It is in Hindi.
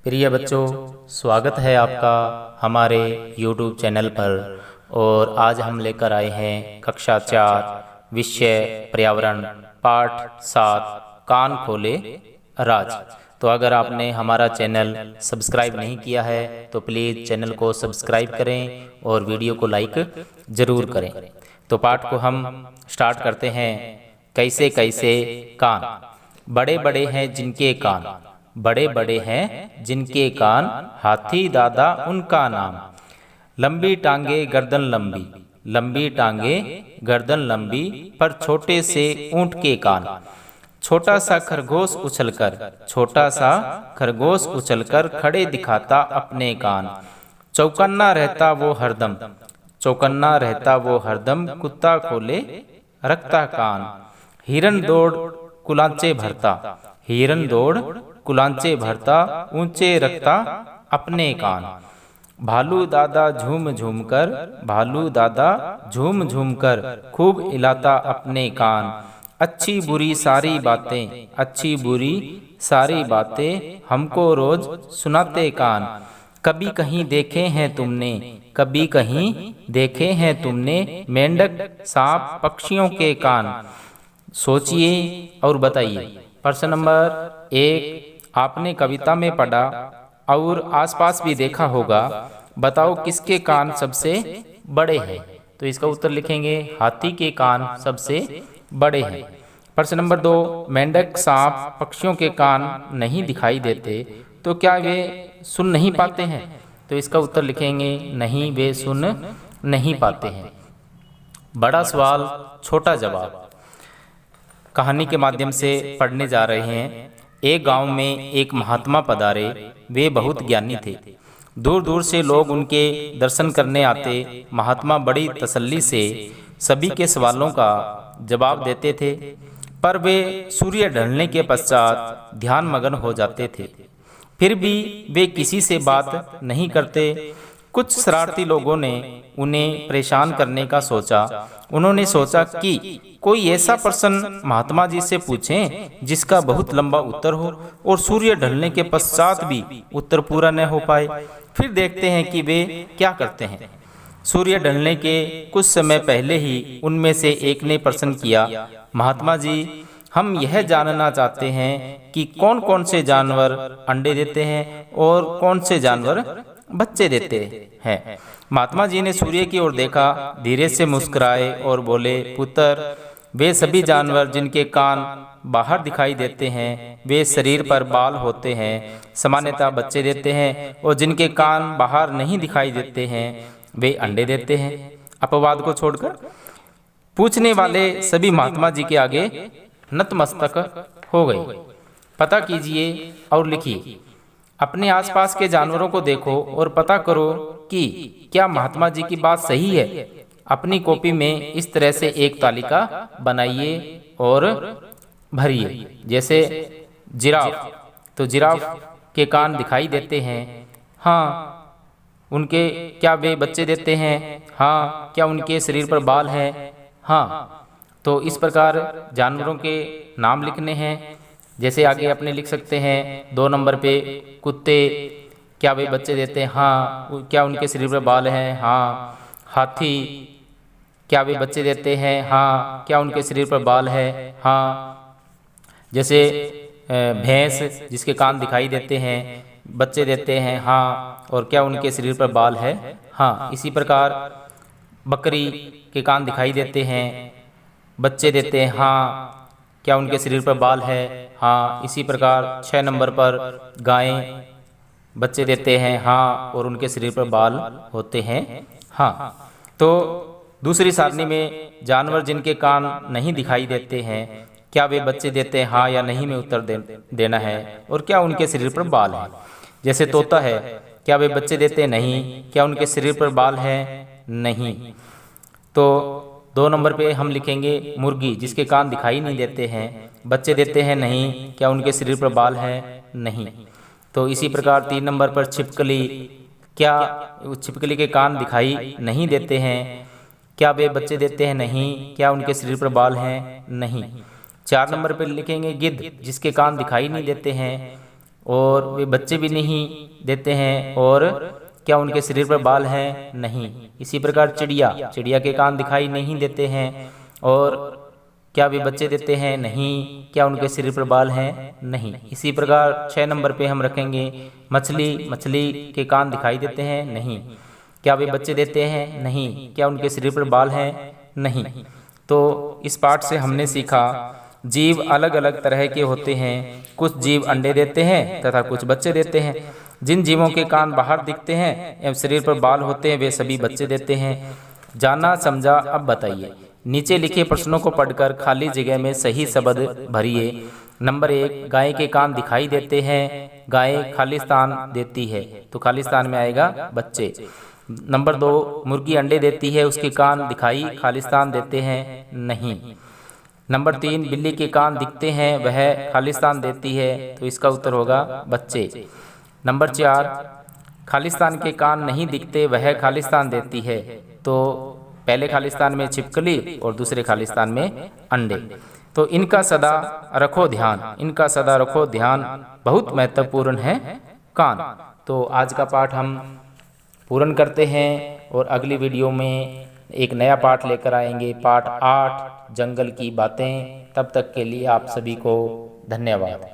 प्रिय बच्चों, स्वागत है आपका हमारे YouTube चैनल पर। और आज हम लेकर आए हैं कक्षा 4 विषय पर्यावरण पाठ 7 कान खोले राज। तो अगर आपने हमारा चैनल सब्सक्राइब नहीं किया है तो प्लीज़ चैनल को सब्सक्राइब करें और वीडियो को लाइक ज़रूर करें। तो पाठ को हम स्टार्ट करते हैं। कैसे कैसे कान, बड़े बड़े हैं जिनके कान, बड़े बड़े हैं जिनके कान, हाथी दादा उनका नाम। लंबी टांगे गर्दन लंबी, लंबी टांगे गर्दन लंबी, पर छोटे से ऊंट के कान। छोटा सा खरगोश उछलकर, छोटा सा खरगोश उछलकर खड़े दिखाता अपने कान। चौकन्ना रहता वो हरदम, चौकन्ना रहता वो हरदम, कुत्ता खोले रखता कान। हिरन दौड़ कुलांचे भरता, हिरन दौड़ कुलांचे भरता, ऊंचे रखता अपने कान। भालू दादा झूम झूम कर, भालू दादा झूम झूम कर खूब हिलाता अपने कान। अच्छी बुरी सारी बातें, अच्छी बुरी सारी बातें हमको रोज सुनाते कान। कभी कहीं देखे हैं तुमने, कभी कहीं देखे हैं तुमने, मेंढक सांप पक्षियों के कान। सोचिए और बताइए। प्रश्न नंबर 1, आपने कविता में पढ़ा और आसपास भी देखा होगा। बताओ किसके कान सबसे बड़े हैं? तो इसका उत्तर लिखेंगे हाथी के कान सबसे बड़े हैं। प्रश्न नंबर 2, मेंढक सांप पक्षियों के कान नहीं दिखाई देते, तो क्या वे सुन नहीं पाते हैं? तो इसका उत्तर लिखेंगे नहीं, वे सुन नहीं पाते हैं। बड़ा सवाल छोटा जवाब कहानी के माध्यम से पढ़ने जा रहे हैं। एक गांव में एक महात्मा पधारे। वे बहुत ज्ञानी थे। दूर दूर से लोग उनके दर्शन करने आते। महात्मा बड़ी तसल्ली से सभी के सवालों का जवाब देते थे, पर वे सूर्य ढलने के पश्चात ध्यान मग्न हो जाते थे। फिर भी वे किसी से बात नहीं करते। कुछ शरारती लोगों ने उन्हें परेशान करने का सोचा। उन्होंने सोचा कि कोई ऐसा प्रश्न महात्मा जी से पूछें जिसका बहुत लंबा उत्तर हो और सूर्य ढलने के पश्चात भी उत्तर पूरा न हो पाए। फिर देखते हैं कि वे क्या करते हैं। सूर्य ढलने के कुछ समय पहले ही उनमें से एक ने प्रश्न किया, महात्मा जी, हम यह जानना चाहते हैं कि कौन कौन से जानवर अंडे देते हैं और कौन से जानवर बच्चे देते हैं। महात्मा जी ने सूर्य की ओर देखा, धीरे से मुस्कुराए और बोले, पुत्र, वे सभी जानवर जिनके कान बाहर दिखाई देते हैं वे शरीर पर बाल होते हैं, सामान्यतः बच्चे देते हैं, और जिनके कान बाहर नहीं दिखाई देते हैं वे अंडे देते हैं। अपवाद को छोड़कर पूछने वाले सभी महात्मा जी के आगे नतमस्तक हो गए। पता कीजिए और लिखिए। अपने आसपास के जानवरों को देखो और पता करो कि क्या महात्मा जी की बात सही है। अपनी कॉपी में इस तरह से एक तालिका बनाइए और भरिए। जैसे जिराफ, तो जिराफ के कान दिखाई देते हैं, हाँ। उनके क्या वे बच्चे देते हैं? हाँ। क्या उनके शरीर पर बाल हैं? हाँ। तो इस प्रकार जानवरों के नाम लिखने हैं। जैसे आगे अपने लिख सकते हैं 2 नंबर पे, कुत्ते, क्या वे बच्चे देते हैं? हाँ। क्या उनके शरीर पर बाल हैं? हाँ। हाथी, क्या वे बच्चे देते हैं? हाँ। क्या उनके शरीर पर बाल है? हाँ। जैसे भैंस, जिसके कान दिखाई देते हैं, बच्चे देते हैं, हाँ। और क्या उनके शरीर पर बाल है? हाँ। इसी प्रकार बकरी के कान दिखाई देते हैं, बच्चे देते हैं, हाँ। क्या उनके शरीर पर बाल है? हाँ। इसी प्रकार 6 नंबर पर गायें बच्चे देते हैं, हाँ, और उनके शरीर पर बाल होते हैं, हाँ। तो दूसरी सारणी में जानवर जिनके कान नहीं दिखाई देते हैं, क्या वे बच्चे देते हैं, हाँ या नहीं में उत्तर देना है। और क्या उनके शरीर पर बाल है। जैसे तोता है, क्या वे बच्चे देते हैं? नहीं। क्या उनके शरीर पर बाल है? नहीं। तो 2 नंबर पे हम लिखेंगे मुर्गी, जिसके कान दिखाई नहीं देते हैं, बच्चे देते हैं, नहीं। क्या उनके शरीर पर बाल है? नहीं। तो इसी प्रकार 3 नंबर पर छिपकली, क्या छिपकली के कान दिखाई नहीं देते हैं, क्या वे बच्चे देते हैं? नहीं। क्या उनके शरीर पर बाल हैं? नहीं। 4 नंबर पर लिखेंगे गिद्ध, जिसके कान दिखाई नहीं देते हैं, और वे बच्चे भी नहीं देते हैं। और क्या उनके शरीर पर बाल हैं? नहीं। इसी प्रकार चिड़िया के कान दिखाई नहीं देते हैं और क्या वे बच्चे देते हैं? नहीं। क्या उनके शरीर पर बाल हैं? नहीं। इसी प्रकार 6 नंबर पे हम रखेंगे मछली के कान दिखाई देते हैं? नहीं। क्या वे बच्चे देते हैं? नहीं। क्या उनके शरीर पर बाल हैं? नहीं। तो इस पाठ से हमने सीखा जीव अलग अलग तरह के होते हैं। कुछ जीव अंडे देते हैं तथा कुछ बच्चे देते हैं। जिन जीवों के कान बाहर दिखते हैं एवं शरीर पर बाल होते हैं वे सभी बच्चे देते हैं। जाना समझा? अब बताइए। नीचे लिखे प्रश्नों को पढ़कर खाली जगह में सही शब्द भरिए। नंबर 1, गाय के कान दिखाई देते हैं, गाय खालिस्तान देती है, तो खालिस्तान में आएगा बच्चे। नंबर 2, मुर्गी अंडे देती है, उसके कान दिखाई खालिस्तान देते हैं? नहीं। नंबर 3, बिल्ली के कान दिखते हैं, वह खालिस्तान देती है, तो इसका उत्तर होगा बच्चे। नंबर 4, खालिस्तान के कान नहीं दिखते, वह खालिस्तान देती है, तो पहले खालिस्तान में छिपकली और दूसरे खालिस्तान में अंडे। तो इनका सदा रखो ध्यान, बहुत महत्वपूर्ण है कान। तो आज का पाठ हम पूर्ण करते हैं और अगली वीडियो में एक नया पाठ लेकर आएंगे, पाठ 8 जंगल की बातें। तब तक के लिए आप सभी को धन्यवाद।